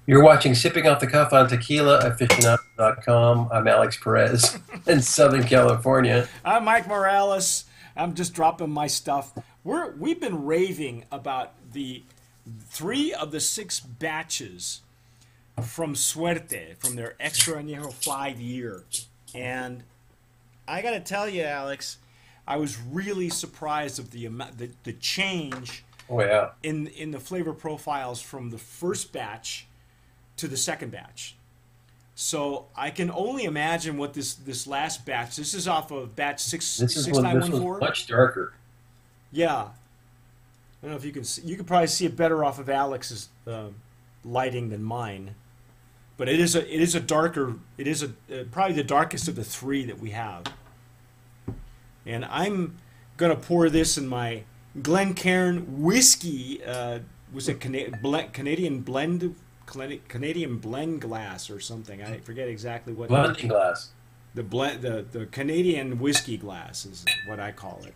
You're watching Sipping Off the Cuff on tequilaaficionado.com. I'm Alex Perez in Southern California. I'm Mike Morales. I'm just dropping my stuff. We've been raving about the 3 of the 6 batches from Suerte, from their Extra Anejo 5-year. And I got to tell you, Alex, I was really surprised of the amount, the change Oh, yeah. in the flavor profiles from the first batch to the second batch. So I can only imagine what this last batch. This is off of batch This was 6914. much darker. Yeah, I don't know if you can see. You can probably see it better off of Alex's lighting than mine. But it is a darker. It is probably the darkest of the 3 that we have. And I'm gonna pour this in my Glencairn whiskey. Was it Canadian blend? Canadian blend glass or something. I forget exactly what. Blending glass. The Canadian whiskey glass is what I call it.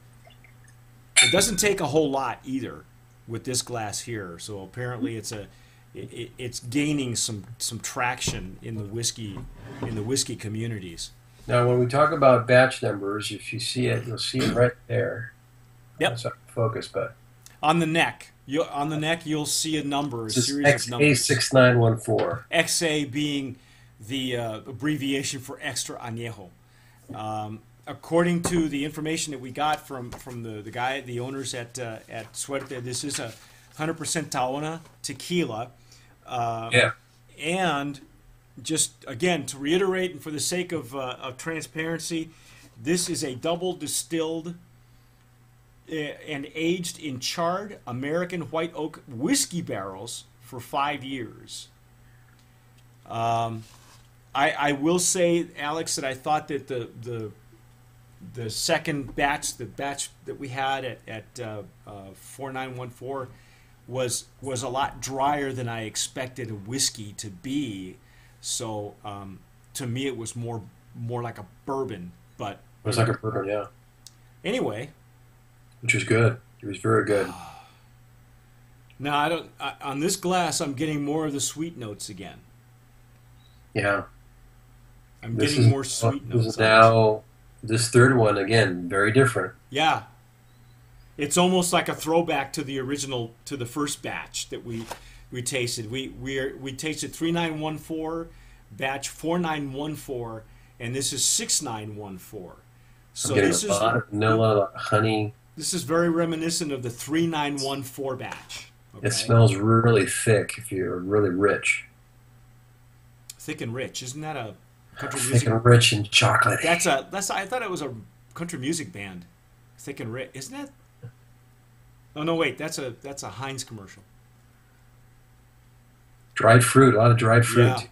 It doesn't take a whole lot either with this glass here. So apparently it's gaining some traction in the whiskey communities. Now, when we talk about batch numbers, if you see it, you'll see it right there. Yep. It's not focus, but On the neck. You'll see a number, a this is series of numbers. XA6914. XA being the abbreviation for Extra Anejo. According to the information that we got from the owners at Suerte, this is a 100% Taona tequila. Yeah. And just again to reiterate, and for the sake of transparency, this is a double distilled and aged in charred American white oak whiskey barrels for 5 years. I will say, Alex, that I thought that the second batch, the batch that we had at 4914, was a lot drier than I expected a whiskey to be. So to me, it was more like a bourbon. But It was like a bourbon, yeah. anyway. Which was good. It was very good. Now on this glass, I'm getting more of the sweet notes again. Yeah. I'm This getting is more sweet this notes. is now this third one again, very different. Yeah, it's almost like a throwback to the original, to the first batch that we tasted. We tasted 3914, batch 4914, and this is 6914. So I'm getting this a is lot of vanilla, a lot of honey. this is very reminiscent of the 3914 batch. Okay? It smells really thick if you're really rich. Thick and rich. Isn't that a country Thick music? and rich and chocolate. That's I thought it was a country music band. Thick and rich, isn't that? Oh no, wait, that's a Heinz commercial. Dried fruit, a lot of dried fruit.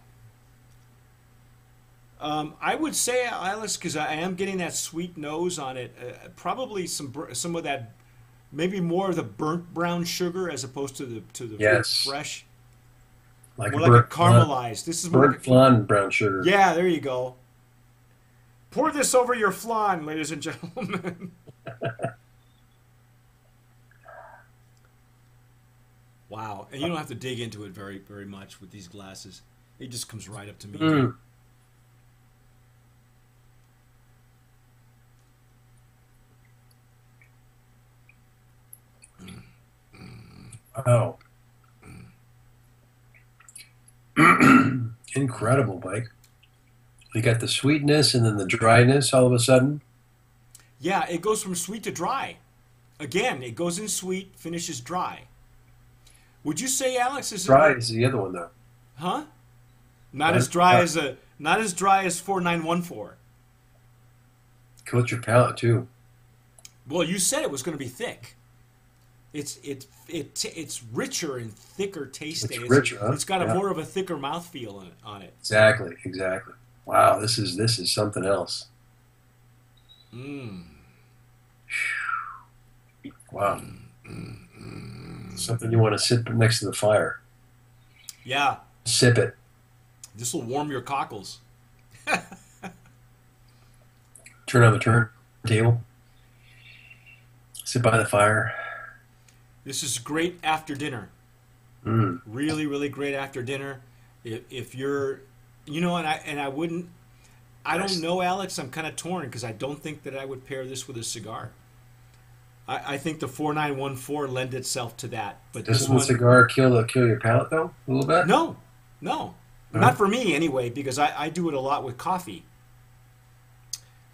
Yeah. I would say, Alice, because I am getting that sweet nose on it. Probably some of that, maybe more of the burnt brown sugar as opposed to the Yes. fresh, Like more like a burnt caramelized. This is more burnt like flan brown sugar. yeah. There you go. Pour this over your flan, ladies and gentlemen. Wow, and you don't have to dig into it very very much with these glasses. It just comes right up to me. Mm. Oh. Incredible, Mike. You got the sweetness and then the dryness all of a sudden. Yeah, it goes from sweet to dry. Again, it goes in sweet, finishes dry. Would you say, Alex, is Dry it, is the other one though. huh? Not That's as dry as not as dry as 4914. Coats your palate too. Well, you said it was going to be thick. It's richer and thicker tasting. It's richer, huh? It's got a Yeah. more of a thicker mouthfeel on it. Exactly, exactly. Wow, this is something else. Mm. Wow. Something you want to sit next to the fire. Yeah, Sip it. this will warm your cockles. Turn on the turntable. Sit by the fire. This is great after dinner. Mm. Really, really great after dinner. If you're, and I wouldn't. I Nice. don't know, Alex. I'm kind of torn because I don't think that I would pair this with a cigar. I think the 4914 lend itself to that, but this Doesn't the one, cigar kill your palate though a little bit? no, no, not No. for me anyway, because I do it a lot with coffee.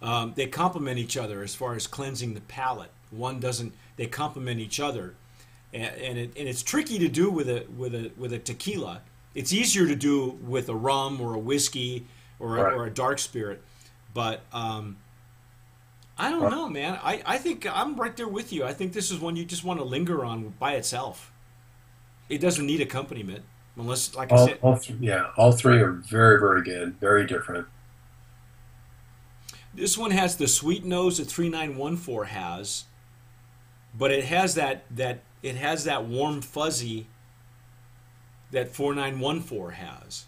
They complement each other as far as cleansing the palate. One doesn't. They complement each other, and it's tricky to do with a tequila. It's easier to do with a rum or a whiskey Right. or a dark spirit, but I don't know, man. I think I'm right there with you. I think this is one you just want to linger on by itself. It doesn't need accompaniment, unless, like I said, Yeah, all three are very, very good, very different. this one has the sweet nose that 3914 has, but it has that warm fuzzy that 4914 has.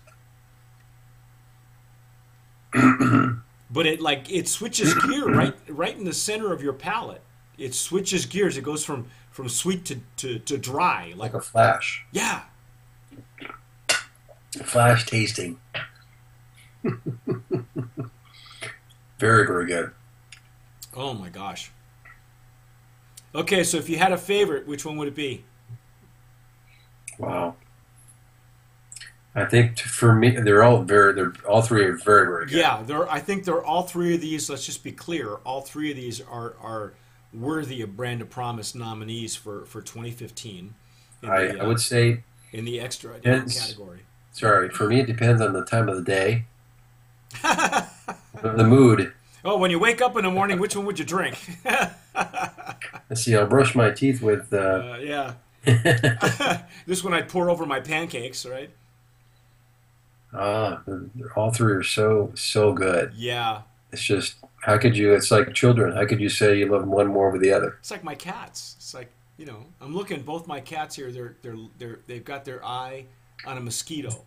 But it switches gear right in the center of your palate. It switches gears. It goes from sweet to dry. Like a flash. Yeah. Flash tasting. Very, very good. Oh my gosh. Okay, so if you had a favorite, which one would it be? Wow. I think for me, they're all three are very, very good. Yeah, I think they're all three of these. Let's just be clear. All three of these are worthy of Brand of Promise nominees for 2015 in I would say, in the extra Depends. category. sorry, for me, it depends on the time of the day, the mood. Oh, when you wake up in the morning, which one would you drink? Let's see, I'll brush my teeth with, Yeah. This one I'd pour over my pancakes, right? all three are so, so good. Yeah. It's just, it's like children. How could you say you love one more over the other? It's like my cats. It's like, I'm looking both my cats here. They've got their eye on a mosquito.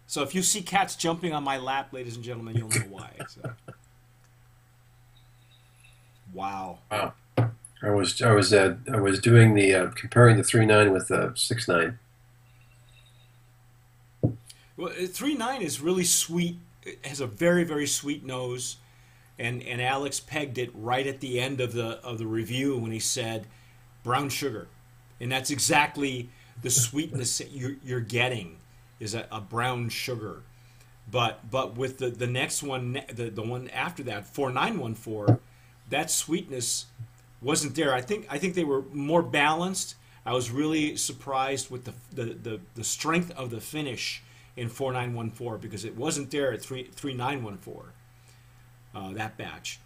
So if you see cats jumping on my lap, ladies and gentlemen, you'll know why. So. Wow. Wow. I was doing the comparing the 3.9 with the 6.9. Well, 3.9 is really sweet. It has a very, very sweet nose, and Alex pegged it right at the end of the review when he said brown sugar, and that's exactly the sweetness that you're getting is a brown sugar. But with the next one, the one after that, 4914, that sweetness wasn't there. I think they were more balanced. I was really surprised with the strength of the finish in 4914 because it wasn't there at 3914, that batch.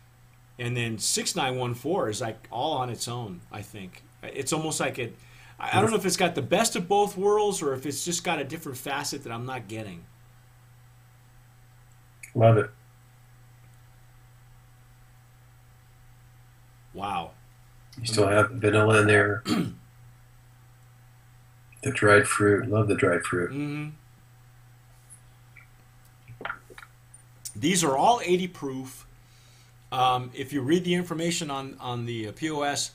And then 6914 is like all on its own, I think. It's almost like I don't know if it's got the best of both worlds or if it's just got a different facet that I'm not getting. Love it. Wow. You still have the vanilla in there. The dried fruit. Love the dried fruit. Mm-hmm. These are all 80 proof. If you read the information on the POS,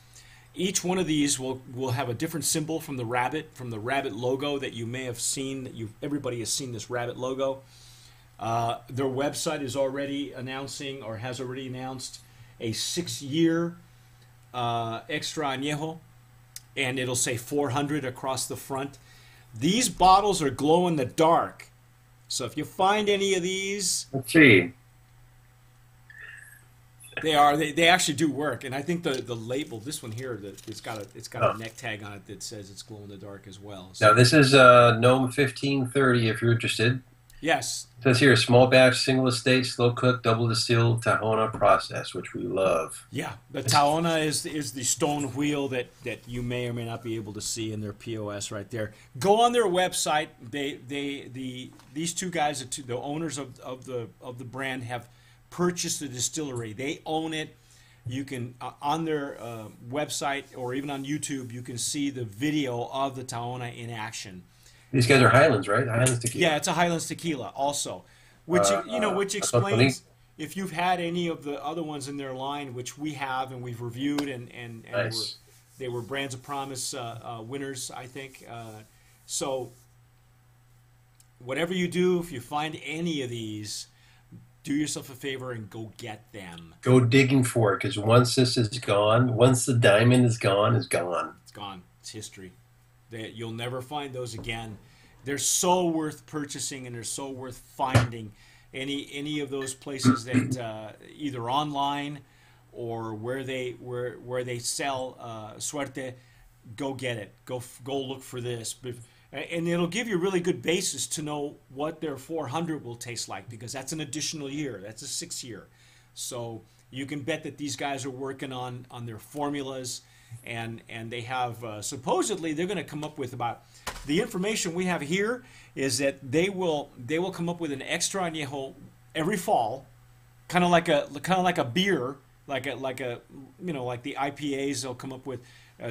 each one of these will have a different symbol from the rabbit logo that you may have seen. Everybody has seen this rabbit logo. Their website is already announcing or has already announced a 6-year extra añejo, and it'll say 400 across the front. These bottles are glow in the dark. So if you find any of these, Let's see. they actually do work, and I think the label, this one here, it's got Oh. a neck tag on it that says it's glow in the dark as well. Now So, this is Gnome 1530 if you're interested. yes, It says here small batch, single estate, slow cook, double distilled Tahona process, which we love. yeah, the Taona is the stone wheel that you may or may not be able to see in their POS right there. Go on their website. These two guys, the owners of the brand, have purchased the distillery. They own it. You can on their website or even on YouTube, you can see the video of the Taona in action. These guys are Highlands, right? Highlands tequila. Yeah, it's a Highlands tequila also, which which that's funny. explains if you've had any of the other ones in their line, which we have and we've reviewed, and Nice. they were Brands of Promise winners, I think. So whatever you do, if you find any of these, do yourself a favor and go get them. Go digging for it, because once this is gone, once the diamond is gone, it's gone. It's gone. It's history. You'll never find those again. They're so worth purchasing, and they're so worth finding. Any of those places that either online or where they sell Suerte, go get it. Go look for this. And it'll give you a really good basis to know what their 400 will taste like, because that's an additional year. That's a 6 year. So you can bet that these guys are working on their formulas, and they have supposedly they're going to come up with about, the information we have here is that they will come up with an extra añejo every fall, kind of like a beer, like the IPAs. They'll come up with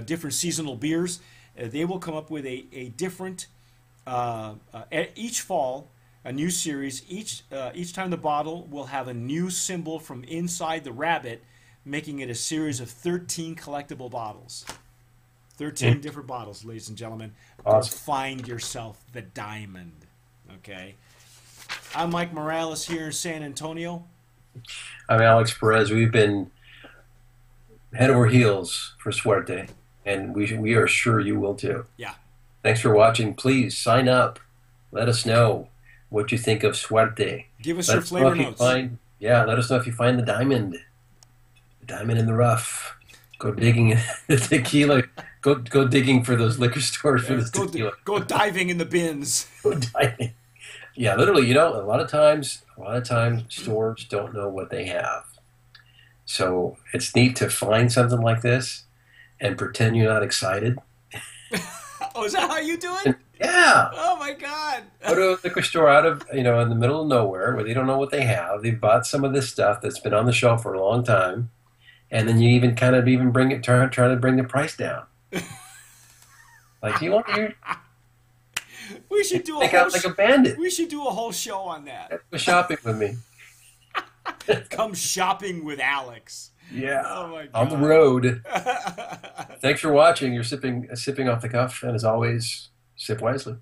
different seasonal beers. They will come up with a different each fall, a new series. Each time the bottle will have a new symbol from inside the rabbit, making it a series of 13 collectible bottles. 13 different bottles, ladies and gentlemen. Awesome. Go find yourself the diamond. Okay. I'm Mike Morales here in San Antonio. I'm Alex Perez. We've been head over heels for Suerte, and we are sure you will too. Yeah. Thanks for watching. Please sign up. Let us know what you think of Suerte. Give us Let your us know flavor if you notes. let us know if you find the diamond in the rough. Go digging in the tequila. Go digging for those liquor stores for this tequila. Go diving in the bins. Go diving. Yeah, literally. A lot of times stores don't know what they have. So it's neat to find something like this and pretend you're not excited. Oh, is that how you do it? Yeah. Oh my God. Go to a liquor store out of, in the middle of nowhere where they don't know what they have. They've bought some of this stuff that's been on the shelf for a long time. And then you even bring it, trying to bring the price down. Like, do you want your... We should do Make out like a bandit. We should do a whole show on that. Go shopping with me. Come shopping with Alex. Yeah. Oh my God. On the road. Thanks for watching. You're sipping off the cuff, and as always, sip wisely.